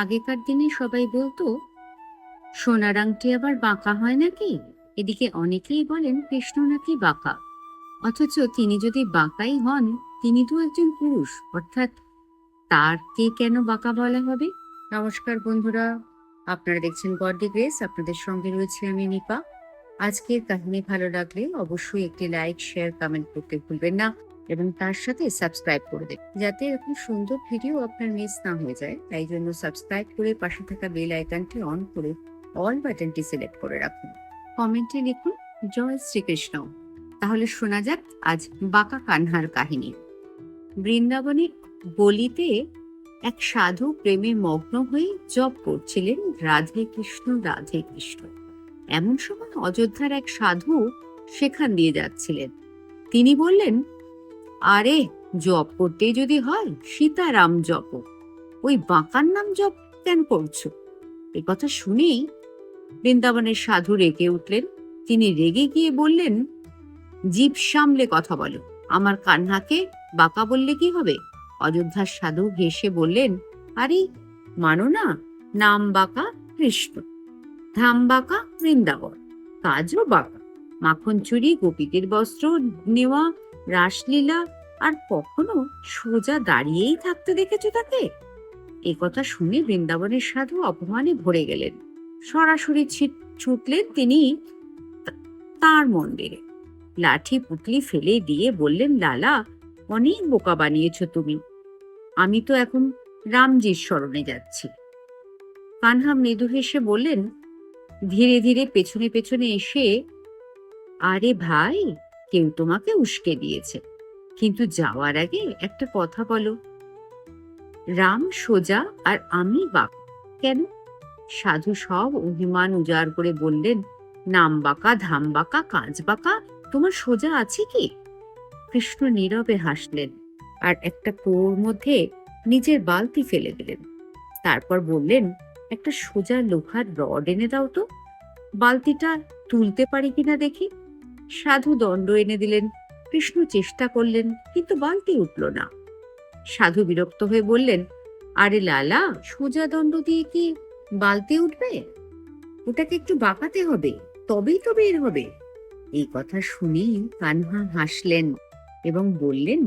আগেকার দিনে সবাই বলতো সোনার আংটি আবার বাঁকা হয় নাকি। এদিকে অনেকেই বলেন কৃষ্ণ নাকি বাঁকা, অথচ তিনি যদি বাঁকাই হন, তিনি তো একজন পুরুষ, অর্থাৎ তারকে কেন বাঁকা বলা হবে? নমস্কার বন্ধুরা, আপনারা দেখছেন গডলি গ্রেস, আপনাদের সঙ্গে রয়েছে আমি নিপা। আজকের কাহিনী ভালো লাগলে অবশ্যই একটি লাইক, শেয়ার, কমেন্ট করতে ভুলবেন না এবং তার সাথে সাবস্ক্রাইব করে দেবেন, যাতে এরকম সুন্দর ভিডিও আপনার মিস না হয়ে যায়। তাই জন্য সাবস্ক্রাইব করে পাশে থাকা বেল আইকনটি অন করে অল বাটনটি সিলেক্ট করে রাখুন। কমেন্টে লিখুন জয় শ্রীকৃষ্ণ। তাহলে শোনা যাক আজ বাঁকা কানহার কাহিনী। বৃন্দাবনের গলিতে এক সাধু প্রেমে মগ্ন হয়ে জপ করছিলেন, রাধে কৃষ্ণ রাধে কৃষ্ণ। এমন সময় অযোধ্যার এক সাধু সেখান দিয়ে যাচ্ছিলেন। তিনি বললেন, আরে, জপ করতেই যদি হয় সীতারাম জপ, ওই বাঁকার নাম জপ কেন করছো? এ কথা শুনেই বৃন্দাবনের সাধু রেগে উঠলেন। তিনি রেগে গিয়ে বললেন, জিভ সামলে কথা বলো, আমার কান্নাকে বাঁকা বললে কি হবে? অযোধ্যার সাধু হেসে বললেন, আরে মানো না, নাম বাঁকা কৃষ্ণ, ধাম বাঁকা বৃন্দাবন, কাজও বাঁকা, মাখন চুরি, গোপীদের বস্ত্র নেওয়া, রাসলীলা, আর কখনো সোজা দাঁড়িয়েই থাকতে দেখেছো তাকে? এ কথা শুনে বৃন্দাবনের সাধু অপমানে ভরে গেলেন। সরাসরি ছুটলেন তিনি তার মন্দিরে। লাঠি পুটলি ফেলে দিয়ে বললেন, লালা, অনেক বোকা বানিয়েছ তুমি। আমি তো এখন রামজির শরণে যাচ্ছি। কানহা মৃদু হেসে বললেন, ধীরে ধীরে পেছনে পেছনে এসে, আরে ভাই, কেউ তোমাকে উস্কে দিয়েছে, কিন্তু যাওয়ার আগে একটা কথা বলো, রাম সোজা আর আমি বাঁকা কেন? সাধু সব অভিমান উজাড় করে বললেন, নাম বাঁকা, ধাম বাঁকা, কাজ বাঁকা, তোমার সোজা আছে কি? কৃষ্ণ নীরবে হাসলেন আর একটা কুয়োর মধ্যে নিজের বালতি ফেলে দিলেন। তারপর বললেন, একটা সোজা লোহার রড এনে দাও তো, বালতিটা তুলতে পারি কিনা দেখি। সাধু দণ্ড এনে দিলেন। কৃষ্ণ চেষ্টা করলেন, কিন্তু বালতি উঠল না। সাধু বিরক্ত হয়ে বললেন, আরে লালা, সোজা দণ্ড দিয়ে কি বালতি উঠবে? ওটাকে একটু বাঁকাতে হবে, তবেই তো বের হবে। এই কথা শুনেই কানহা হাসলেন এবং বললেন,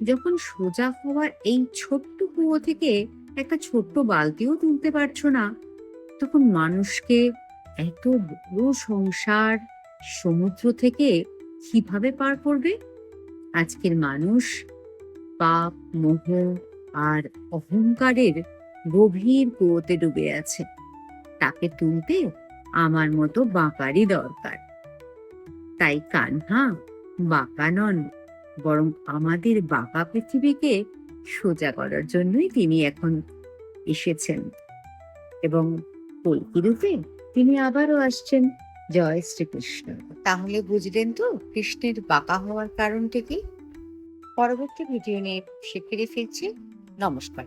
যখন সোজা হওয়ার এই ছোট্ট কুয়ো থেকে একটা ছোট্ট বালতিও তুলতে পারছো না, তখন মানুষকে এত বড় সংসার সমুদ্র থেকে কিভাবে পার করবে? আজকের মানুষ পাপ, মোহ আর অহংকারের গভীর কুয়োতে ডুবে আছে। তাকে তুলতে আমার মতো বাঁকারই দরকার। তাই কানহা বাঁকা নন, বরং আমাদের বাঁকা পৃথিবীকে সোজা করার জন্যই তিনি এখন এসেছেন এবং কল্কি রূপে তিনি আবারও আসছেন। জয় শ্রীকৃষ্ণ। তাহলে বুঝলেন তো কৃষ্ণের বাঁকা হওয়ার কারণটা কি? পরবর্তী ভিডিও নিয়ে ফিরে ফিরছি। নমস্কার।